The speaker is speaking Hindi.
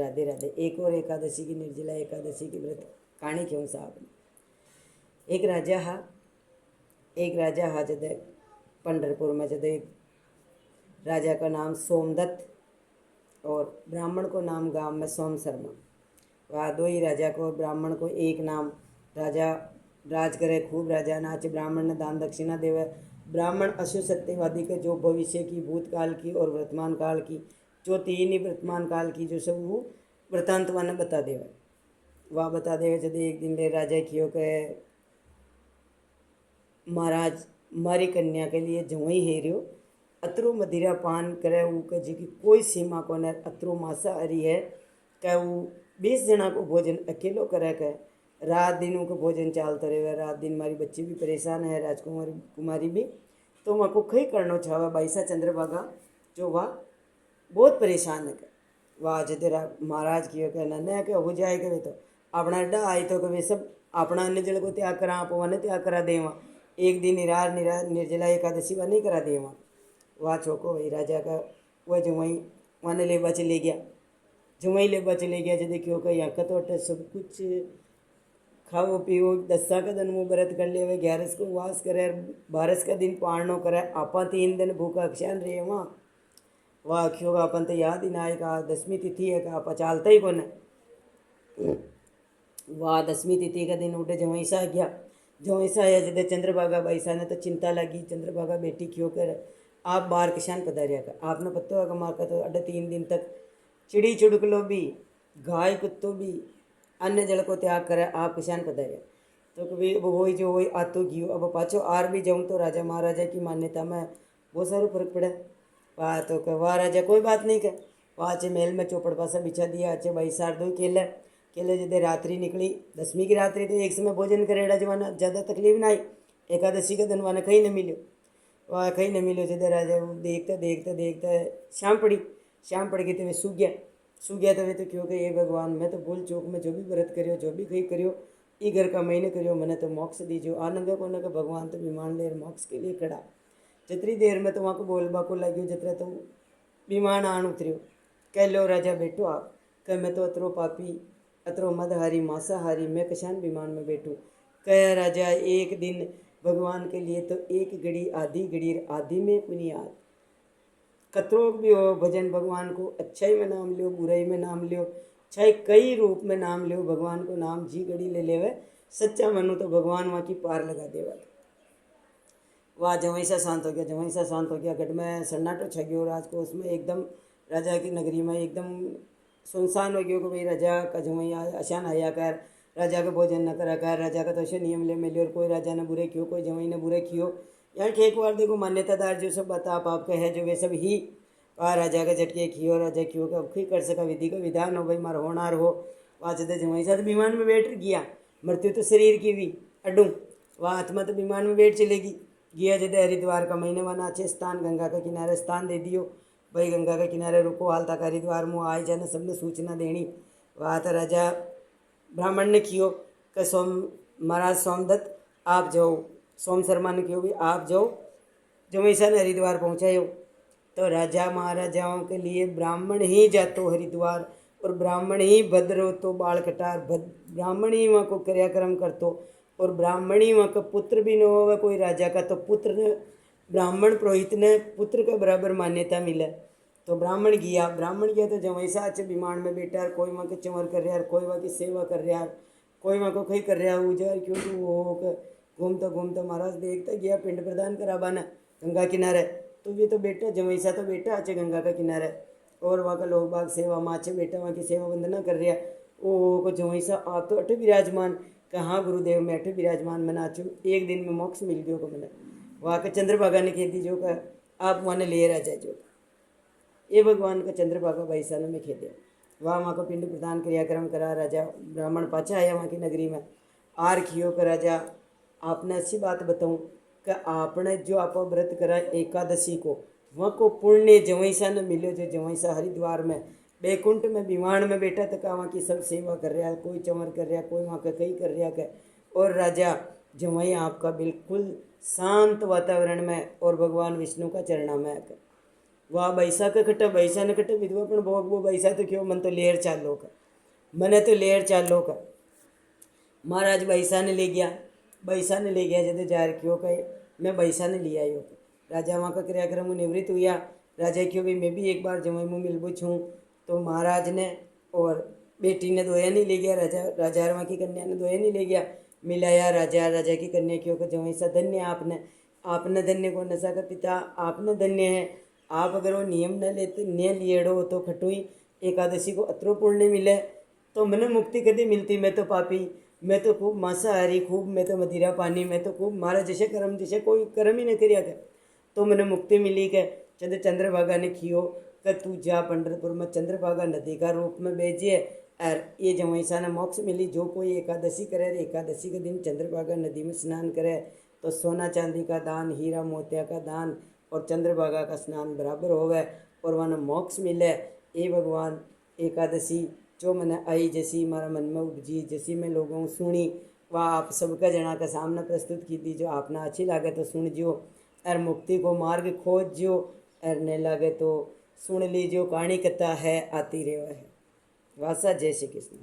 राधे राधे। एक और एकादशी की निर्जला एकादशी की व्रत कहानी क्यों साहब। एक राजा हा जद पंढरपुर में जद एक राजा का नाम सोमदत्त और ब्राह्मण को नाम गांव में सोम शर्मा। वह दो ही राजा को ब्राह्मण को एक नाम। राजा राज करे खूब, राजा नाच, ब्राह्मण ने दान दक्षिणा देवे। ब्राह्मण अशु सत्यवादी के जो भविष्य की, भूतकाल की और वर्तमान काल की, जो तीन ही वर्तमान काल की जो सब वो वृतांत वन बता देवे। वह बता देवे जब एक दिन ले राजा कियो के महाराज मारी कन्या के लिए जवई हेरियो अतरो मदिरा पान करे वो के जी की कोई सीमा को न। अतरो मांसाहारी है क्या वो 20 जना को भोजन अकेलो करे के रात दिन को भोजन चालते रहे। रात दिन मारी बच्ची भी परेशान है, राजकुमारी कुमारी भी। तो वहाँ को कई करना चाहे बाईसा चंद्रभागा जो वह बहुत परेशान है। वह आज तेरा महाराज की कहना न के हो जाए के तो अपना अड्डा आई तो कभी सब अपना अन्य जल को त्याग करा, आप वन त्याग करा देवा। एक दिन निर्जला एकादशी व नहीं करा देवा। वह चौको वही राजा का वह जो वहीं वन लेबा चले गया। जो वहीं लेबा चले गया जो देखियो कि यहाँ का तो सब कुछ खाओ पियो। 10 का दिन वो व्रत कर ले, 11 को वास करे, 12 का दिन पारणो करे। आपा 3 दिन भूखा अक्षान रहे वहाँ। वह अक्षो का अपन तो याद ही ना आए का 10वीं तिथि है का आपा चालता ही कौन। वह 10वीं तिथि का दिन उठे जवैसा गया। जवैसा आया जब चंद्रभागा बैसा ने तो चिंता लगी। चंद्रभागा बेटी क्यों कर आप बाहर किसान पधारिया का आपने पत्तो है माँ का तो अड्डे 3 दिन तक चिड़ी चुड़कलो भी, गाय कुत्तो भी अन्य जल को त्याग करे आप किसान पधारिया। तो कभी वही जो वही आतो गियो। अब पाछो आर भी जाऊँ तो राजा महाराजा की मान्यता में बहुत सारो फर्क पड़े। वाह तो वाह राजा कोई बात नहीं कह। वहाँ चे महल में चौपड़ पासा बिछा दिया। अच्छे भाई सार दो केले केले जदे रात्रि निकली 10वीं की रात्रि तो एक समय भोजन करेड़ा जवाना ज़्यादा तकलीफ ना आई। एकादशी का दिन वाना कहीं न मिलो। वह कहीं न मिलो जदे राजा देखते देखते देखते शाम पड़ गई तो वे सूख गया तो वे तो क्यों ये भगवान मैं तो भूल चूक में जो भी व्रत करियो जो भी कहीं करियो ई घर का महीने करियो मैंने तो मोक्ष दीजियो। आनंद को न भगवान तो विमान ले मोक्ष के लिए खड़ा। जितनी देर में तो वहाँ को बोलबा को लग्यो जितना तो विमान आन उतरियो। कह लो राजा बैठो आप कह मैं तो अतरो पापी अतरो मदहारी मांसाहारी मैं किसान विमान में बैठूँ। कह राजा एक दिन भगवान के लिए तो एक घड़ी आधी में पुनियाद। कतरों भी हो भजन भगवान को अच्छाई में नाम लियो बुराई में नाम लियो चाहे कई रूप में नाम लियो भगवान को नाम जी घड़ी ले लेवे सच्चा मनु तो भगवान वहाँ की पार लगा देवा। वह जवैसा शांत हो गया। गढ़ में सन्नाटो छ गयो। राजकोष में एकदम राजा की नगरी में एकदम सुनसान हो गयो कि भाई राजा का जवैया अशान आया कर राजा का भोजन न करा कर। राजा का तो ऐसे नियम ले मिले और कोई राजा ने बुरे कियो कोई जवई ने बुरे कियो। यहाँ एक बार देखो मान्यतादार जो सब बता आपका है जो वे सब ही राजा का झटके खियो राजा क्यों का खी कर सका विधि का विधान हो भाई मार होनार हो। वहाँ जदे जवई साथ विमान में बैठ गया। मृत्यु तो शरीर की भी अड्डू वहाँ आत्मा तो विमान में बैठ चलेगी। गया जदे हरिद्वार का महीने वाना अच्छे स्थान गंगा का किनारे स्थान दे दियो भाई गंगा के किनारे रुको हाल तक हरिद्वार मुँह आए जाने सबने सूचना देनी। वहाँ तो राजा ब्राह्मण ने कियो कि महाराज सोमदत्त आप जाओ। सोम शर्मा ने क्यों भी आप जाओ जवैसा ने हरिद्वार पहुँचायो। तो राजा महाराजाओं के लिए ब्राह्मण ही जातो हरिद्वार और ब्राह्मण ही भद्र हो तो बाल कटार ब्राह्मण ही वहाँ को क्रियाक्रम करतो और ब्राह्मण ही वहाँ का पुत्र भी न होगा कोई राजा का तो पुत्र ने ब्राह्मण पुरोहित ने पुत्र का बराबर मान्यता मिले। तो ब्राह्मण गया तो जवैसा अच्छे विमान में बैठा कोई वहाँ के चंवर कर रहा कोई वहाँ की सेवा कर रहा कोई वहाँ को कहीं कर रहा उजर क्योंकि वो घूमता महाराज देखता गया पिंड प्रदान कराबाना गंगा किनारे। तो ये तो बेटा जवैसा तो बेटा अच्छे गंगा का किनारे और वहाँ का लोग बाग सेवा में अच्छे बेटा वहाँ की सेवा वंदना कर रहा। ओ को जवैसा आप तो अठे विराजमान कहाँ गुरुदेव में अठे विराजमान मैं नाचू एक दिन में मोक्ष मिल गयो को मैंने। वहाँ के चंद्रभागा ने कह दी जो का आप वहाँ ले राजा जो ये भगवान का चंद्रभागा बैसाना में खेदे। वहाँ को पिंड प्रदान क्रियाक्रम करा। राजा ब्राह्मण पाछा आया वहाँ की नगरी में आर खियो का राजा आपने अच्छी बात बताऊँ कि आपने जो आप व्रत करा एकादशी को वहाँ को पुण्य जवैसा ने मिलो जो जवैसा हरिद्वार में बैकुंठ में विमान में बैठा तक वहाँ की सब सेवा कर रहा कोई चंवर कर रहा कोई वहाँ का कई कर रहा है। और राजा जवई आपका बिल्कुल शांत वातावरण में और भगवान विष्णु का चरणा में वाह बैसा का कट्टा बैसा ने कट्टा विधवा पण वो बैसा तो क्यों मन तो लेर चालो का मने तो लेर चालो का महाराज बैसा ने ले गया जब जार क्यों कहे मैं बैसा ने लिया यो राजा वहाँ का क्रियाक्रम निवृत्त हुआ। राजा क्यों भी मैं भी एक बार जमाई मुँह मिलबू छूँ तो महाराज ने और बेटी ने दोया नहीं ले गया। राजा वहाँ की कन्या ने दोया नहीं ले गया मिलाया राजा की कन्या क्यों का जमाई सा धन्य आपने धन्य को नशा का पिता आपने धन्य है। आप अगर वो नियम न लेते न लिएड़ो तो खटुई एकादशी को अत्रो पुण्य मिले तो मैंने मुक्ति कभी मिलती। मैं तो पापी मैं तो खूब मांसाहारी खूब मैं तो मदिरा पानी मैं तो खूब मारा जैसे कर्म जैसे कोई कर्म ही न करिया कर तो मैंने मुक्ति मिली के चंद्रभागा ने खियो कि तू जा पंढरपुर में चंद्रभागा नदी का रूप में भेजिए और ये जवैसा ने मोक्ष मिली। जो कोई एकादशी करे एकादशी के दिन चंद्रभागा नदी में स्नान करे तो सोना चांदी का दान हीरा मोतिया का दान और चंद्रभागा का स्नान बराबर होवे और वहाँ मोक्ष मिले। ये भगवान एकादशी जो मैंने आई जैसी हमारा मन में उपजी जैसी मैं लोगों सुनी वह आप सबका जना का सामने प्रस्तुत की थी। जो आपने अच्छी लगे तो सुन जियो और मुक्ति को मार्ग खोज जियो और नहीं लगे तो सुन लीजियो। कहानी कथा है आती रहे है। वासा जय श्री कृष्ण।